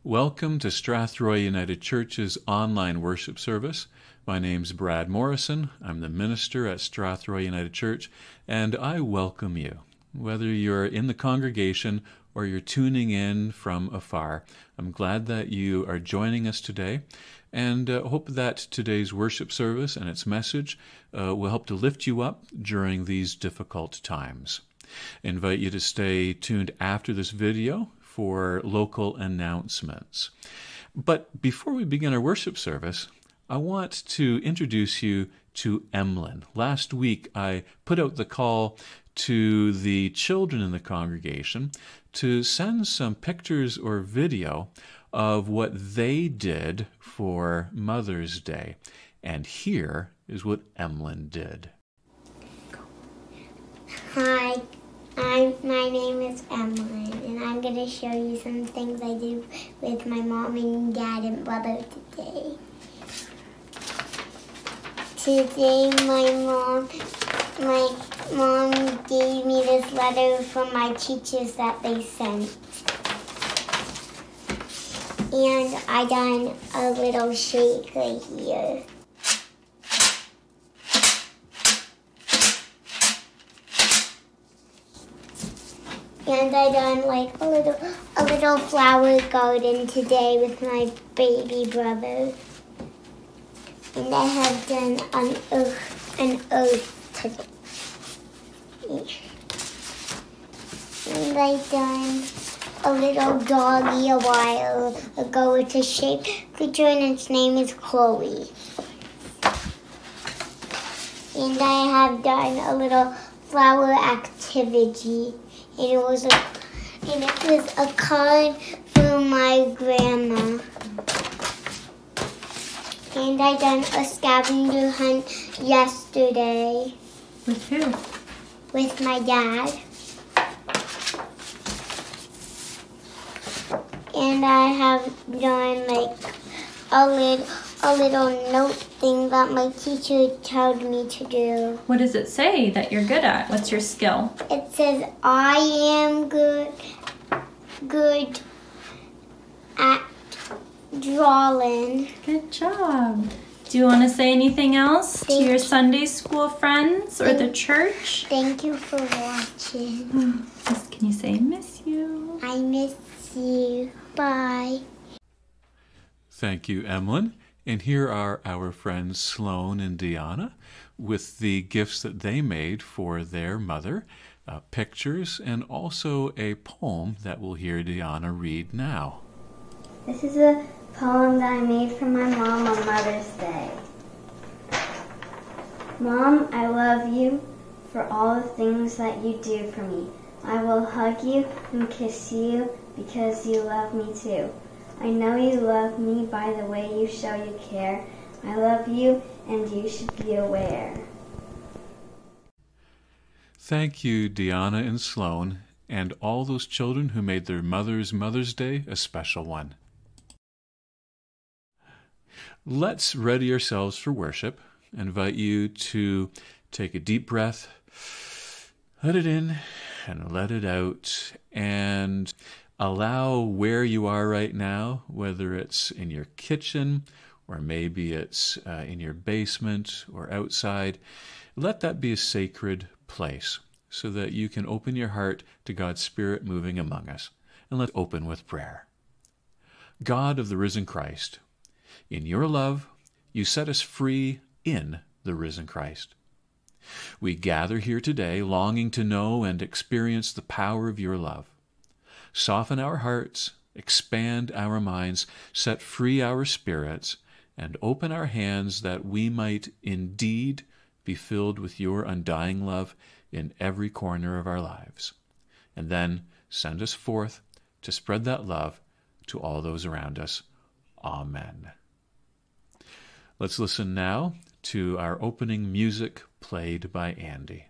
Welcome to Strathroy United Church's online worship service. My name's Brad Morrison. I'm the minister at Strathroy United Church, and I welcome you. Whether you're in the congregation or you're tuning in from afar, I'm glad that you are joining us today, and hope that today's worship service and its message will help to lift you up during these difficult times. I invite you to stay tuned after this video for local announcements. But before we begin our worship service, I want to introduce you to Emlyn. Last week, I put out the call to the children in the congregation to send some pictures or video of what they did for Mother's Day. And here is what Emlyn did. Hi, my name is Emily, and I'm going to show you some things I do with my mom and dad and brother today. Today, my mom gave me this letter from my teachers that they sent. And I done a little shake right here. And I done like a little flower garden today with my baby brother. And I have done an earth today. And I done a little doggy a while ago with a shaped creature, and its name is Chloe. And I have done a little flower activity. And it was a card from my grandma. And I done a scavenger hunt yesterday. With who? With my dad. And I have done like a little note thing that my teacher told me to do. What does it say that you're good at? What's your skill? It says, I am good at drawing. Good job. Do you want to say anything else to your Sunday school friends or the church? Thank you for watching. Can you say, miss you? I miss you. Bye. Thank you, Emlyn. And here are our friends Sloan and Deanna with the gifts that they made for their mother, pictures, and also a poem that we'll hear Deanna read now. This is a poem that I made for my mom on Mother's Day. Mom, I love you for all the things that you do for me. I will hug you and kiss you because you love me too. I know you love me by the way you show you care. I love you, and you should be aware. Thank you, Deanna and Sloan, and all those children who made their Mother's Day a special one. Let's ready ourselves for worship. I invite you to take a deep breath, let it in and let it out, and allow where you are right now, whether it's in your kitchen or maybe it's in your basement or outside, let that be a sacred place so that you can open your heart to God's Spirit moving among us. And let's open with prayer. God of the risen Christ, in your love, you set us free in the risen Christ. We gather here today longing to know and experience the power of your love. Soften our hearts, expand our minds, set free our spirits, and open our hands that we might indeed be filled with your undying love in every corner of our lives. And then send us forth to spread that love to all those around us. Amen. Let's listen now to our opening music played by Andy.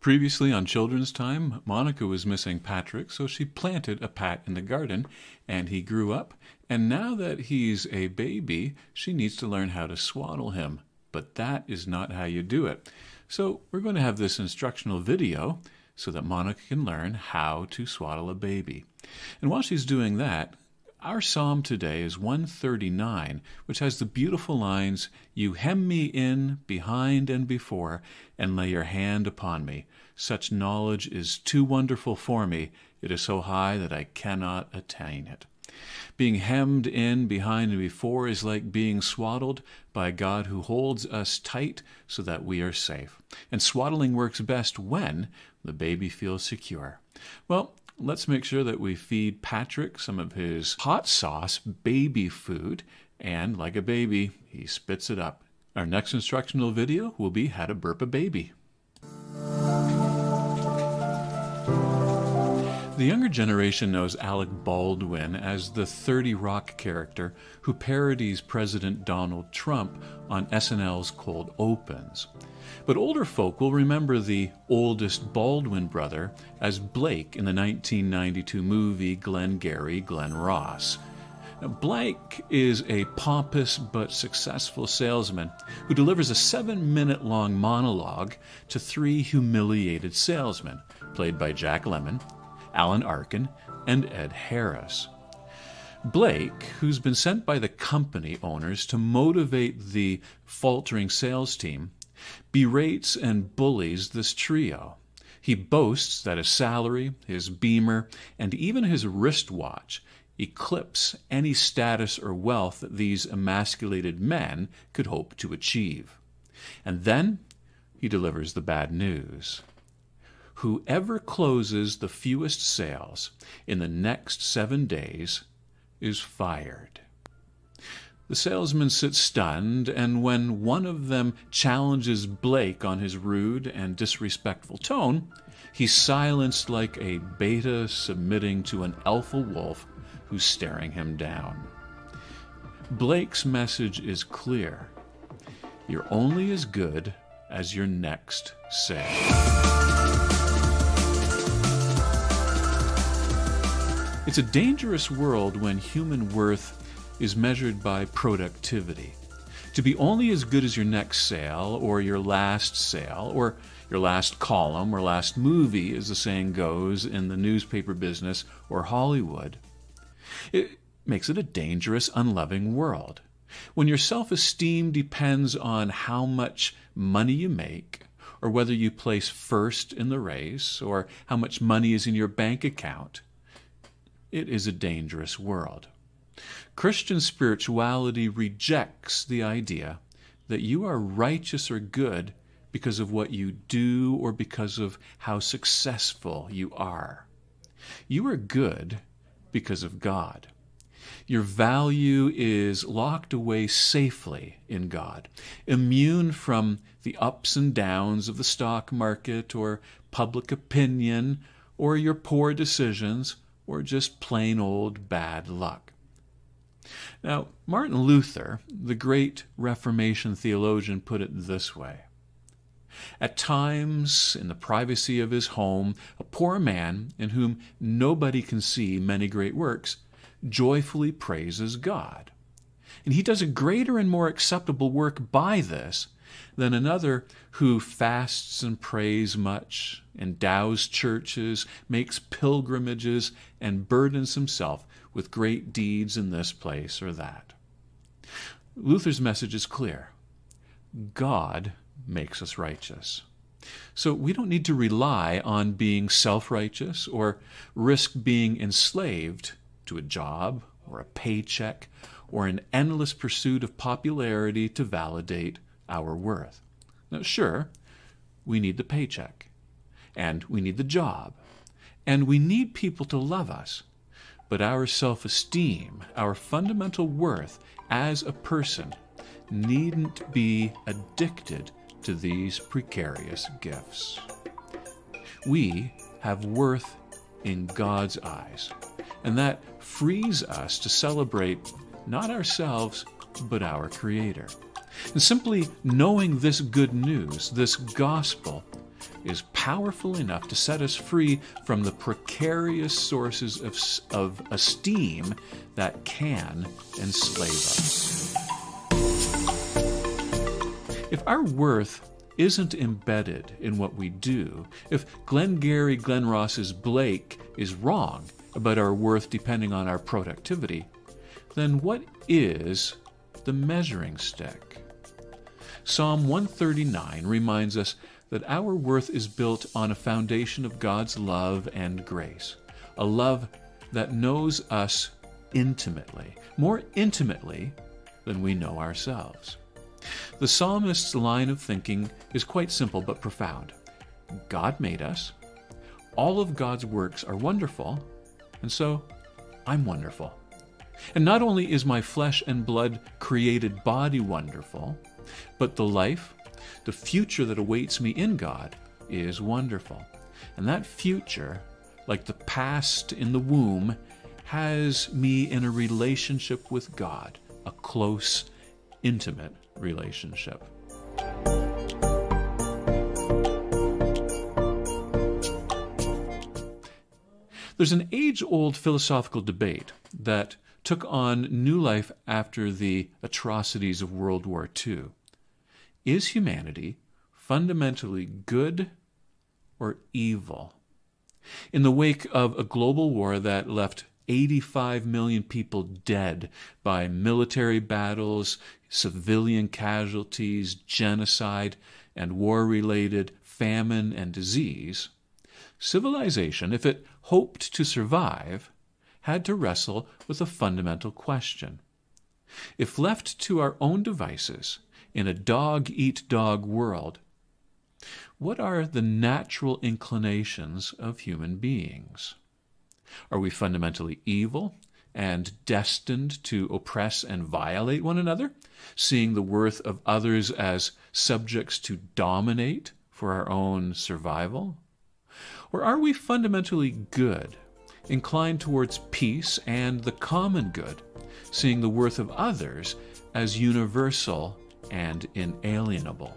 Previously on Children's Time, Monica was missing Patrick, so she planted a Pat in the garden, and he grew up, and now that he's a baby, she needs to learn how to swaddle him. But that is not how you do it. So we're going to have this instructional video so that Monica can learn how to swaddle a baby. And while she's doing that, our psalm today is 139, which has the beautiful lines, "You hem me in, behind and before, and lay your hand upon me. Such knowledge is too wonderful for me. It is so high that I cannot attain it." Being hemmed in, behind and before is like being swaddled by a God who holds us tight so that we are safe. And swaddling works best when the baby feels secure. Well, let's make sure that we feed Patrick some of his hot sauce baby food, and like a baby, he spits it up. Our next instructional video will be how to burp a baby. The younger generation knows Alec Baldwin as the 30 Rock character who parodies President Donald Trump on SNL's Cold Opens. But older folk will remember the oldest Baldwin brother as Blake in the 1992 movie Glengarry Glen Ross. Now, Blake is a pompous but successful salesman who delivers a 7-minute-long monologue to 3 humiliated salesmen, played by Jack Lemmon, Alan Arkin, and Ed Harris. Blake, who's been sent by the company owners to motivate the faltering sales team, berates and bullies this trio. He boasts that his salary, his beamer, and even his wristwatch eclipse any status or wealth that these emasculated men could hope to achieve. And then he delivers the bad news. Whoever closes the fewest sales in the next 7 days is fired. The salesman sits stunned, and when one of them challenges Blake on his rude and disrespectful tone, he's silenced like a beta submitting to an alpha wolf who's staring him down. Blake's message is clear. You're only as good as your next sale. It's a dangerous world when human worth is measured by productivity. To be only as good as your next sale, or your last sale, or your last column, or last movie, as the saying goes in the newspaper business or Hollywood, it makes it a dangerous, unloving world. When your self-esteem depends on how much money you make, or whether you place first in the race, or how much money is in your bank account, it is a dangerous world. Christian spirituality rejects the idea that you are righteous or good because of what you do or because of how successful you are. You are good because of God. Your value is locked away safely in God, immune from the ups and downs of the stock market or public opinion or your poor decisions or just plain old bad luck. Now, Martin Luther, the great Reformation theologian, put it this way. At times, in the privacy of his home, a poor man, in whom nobody can see many great works, joyfully praises God. And he does a greater and more acceptable work by this than another who fasts and prays much, endows churches, makes pilgrimages, and burdens himself with great deeds in this place or that. Luther's message is clear. God makes us righteous. So we don't need to rely on being self-righteous or risk being enslaved to a job or a paycheck or an endless pursuit of popularity to validate our worth. Now, sure, we need the paycheck, and we need the job, and we need people to love us, but our self-esteem, our fundamental worth as a person, needn't be addicted to these precarious gifts. We have worth in God's eyes, and that frees us to celebrate not ourselves, but our Creator. And simply knowing this good news, this gospel, is powerful enough to set us free from the precarious sources of esteem that can enslave us. If our worth isn't embedded in what we do, if Glengarry Glen Ross's Blake is wrong about our worth depending on our productivity, then what is the measuring stick? Psalm 139 reminds us that our worth is built on a foundation of God's love and grace, a love that knows us intimately, more intimately than we know ourselves. The psalmist's line of thinking is quite simple but profound. God made us. All of God's works are wonderful, and so I'm wonderful. And not only is my flesh and blood created body wonderful, but the life, the future that awaits me in God is wonderful. And that future, like the past in the womb, has me in a relationship with God, a close, intimate relationship. There's an age-old philosophical debate that took on new life after the atrocities of World War II. Is humanity fundamentally good or evil? In the wake of a global war that left 85 million people dead by military battles, civilian casualties, genocide, and war-related famine and disease, civilization, if it hoped to survive, had to wrestle with a fundamental question. If left to our own devices in a dog-eat-dog world, what are the natural inclinations of human beings? Are we fundamentally evil and destined to oppress and violate one another, seeing the worth of others as subjects to dominate for our own survival? Or are we fundamentally good, inclined towards peace and the common good, seeing the worth of others as universal and inalienable?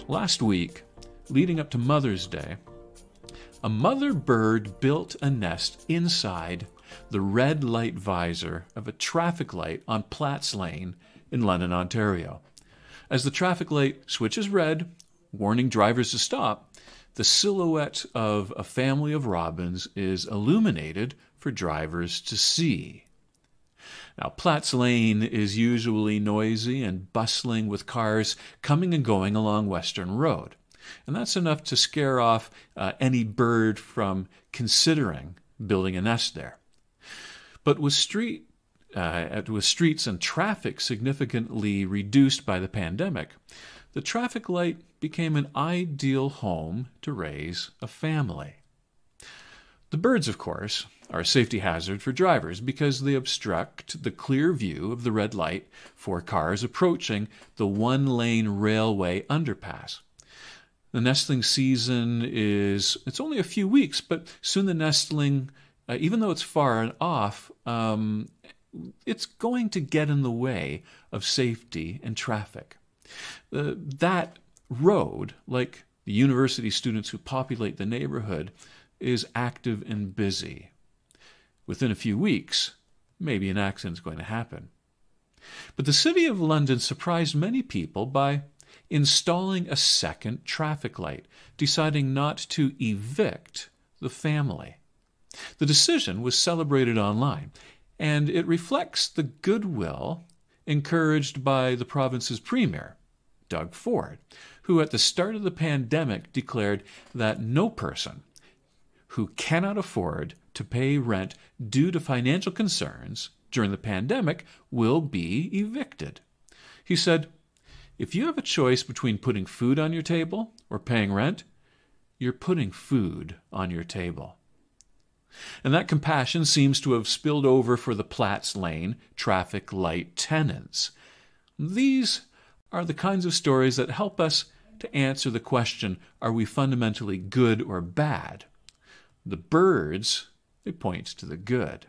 Last week, leading up to Mother's Day, a mother bird built a nest inside the red light visor of a traffic light on Platts Lane in London, Ontario. As the traffic light switches red, warning drivers to stop, the silhouette of a family of robins is illuminated for drivers to see. Now, Platts Lane is usually noisy and bustling with cars coming and going along Western Road. And that's enough to scare off any bird from considering building a nest there. But with streets and traffic significantly reduced by the pandemic, the traffic light became an ideal home to raise a family. The birds, of course, are a safety hazard for drivers because they obstruct the clear view of the red light for cars approaching the one-lane railway underpass. The nestling season it's only a few weeks, but soon the nestling, even though it's far off, it's going to get in the way of safety and traffic. That road, like the university students who populate the neighborhood, is active and busy. Within a few weeks, maybe an accident's going to happen. But the City of London surprised many people by installing a second traffic light, deciding not to evict the family. The decision was celebrated online, and it reflects the goodwill encouraged by the province's premier, Doug Ford, who at the start of the pandemic declared that no person who cannot afford to pay rent due to financial concerns during the pandemic will be evicted. He said, "If you have a choice between putting food on your table or paying rent, you're putting food on your table." And that compassion seems to have spilled over for the Platts Lane traffic light tenants. These are the kinds of stories that help us to answer the question, are we fundamentally good or bad? The birds, they point to the good.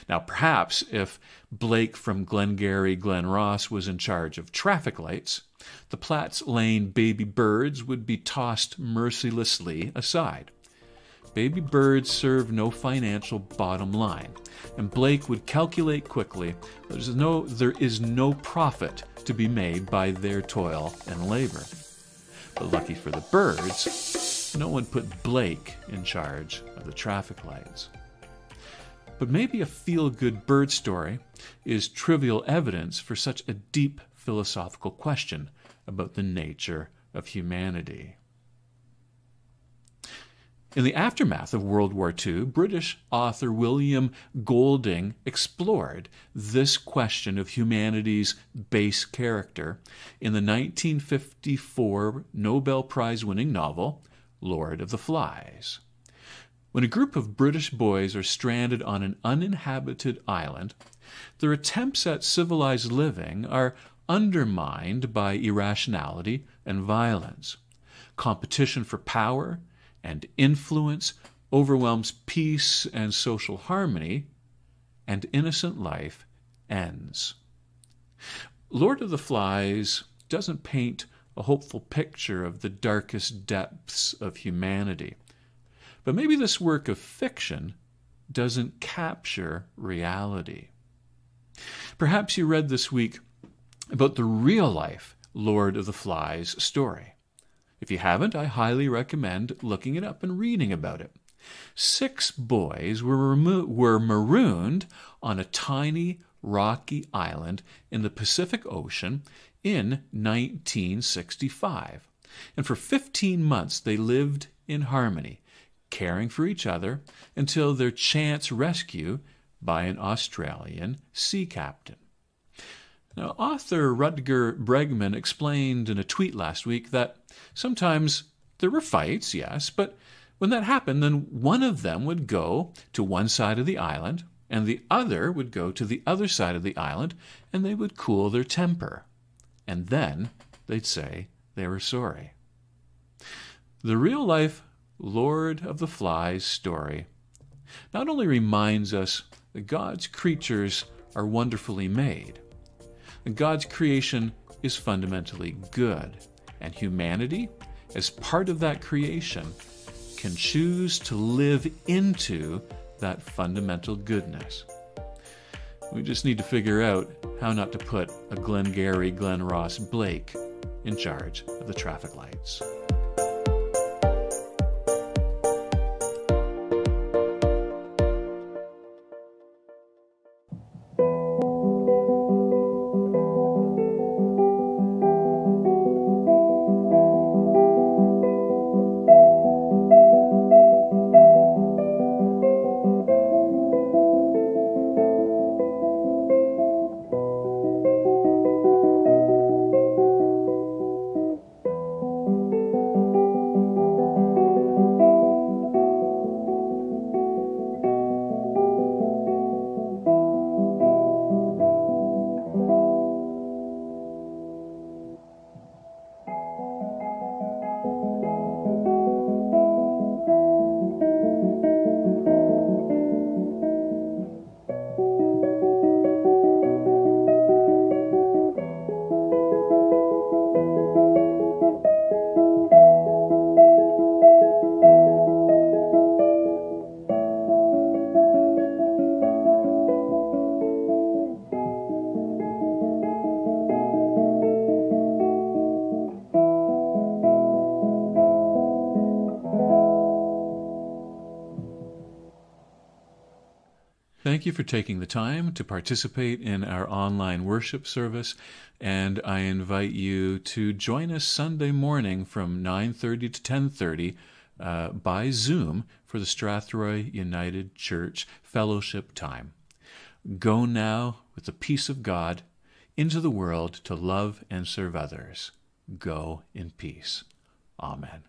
Now, perhaps if Blake from Glengarry Glen Ross was in charge of traffic lights, the Platts Lane baby birds would be tossed mercilessly aside. Baby birds serve no financial bottom line, and Blake would calculate quickly there is no profit to be made by their toil and labor. But lucky for the birds, no one put Blake in charge of the traffic lights. But maybe a feel-good bird story is trivial evidence for such a deep philosophical question about the nature of humanity. In the aftermath of World War II, British author William Golding explored this question of humanity's base character in the 1954 Nobel Prize-winning novel, Lord of the Flies. When a group of British boys are stranded on an uninhabited island, their attempts at civilized living are undermined by irrationality and violence. Competition for power and influence overwhelms peace and social harmony, and innocent life ends. Lord of the Flies doesn't paint a hopeful picture of the darkest depths of humanity. But maybe this work of fiction doesn't capture reality. Perhaps you read this week about the real-life Lord of the Flies story. If you haven't, I highly recommend looking it up and reading about it. 6 boys were marooned on a tiny, rocky island in the Pacific Ocean in 1965. And for 15 months they lived in harmony, caring for each other until their chance rescue by an Australian sea captain. Now, author Rutger Bregman explained in a tweet last week that sometimes there were fights, yes, but when that happened, then one of them would go to one side of the island and the other would go to the other side of the island, and they would cool their temper. And then they'd say they were sorry. The real-life Lord of the Flies story not only reminds us that God's creatures are wonderfully made, and God's creation is fundamentally good, and humanity, as part of that creation, can choose to live into that fundamental goodness. We just need to figure out how not to put a Glengarry Glen Ross Blake in charge of the traffic lights. Thank you for taking the time to participate in our online worship service, and I invite you to join us Sunday morning from 9:30 to 10:30 by Zoom for the Strathroy United Church fellowship time. Go now with the peace of God into the world to love and serve others. Go in peace. Amen.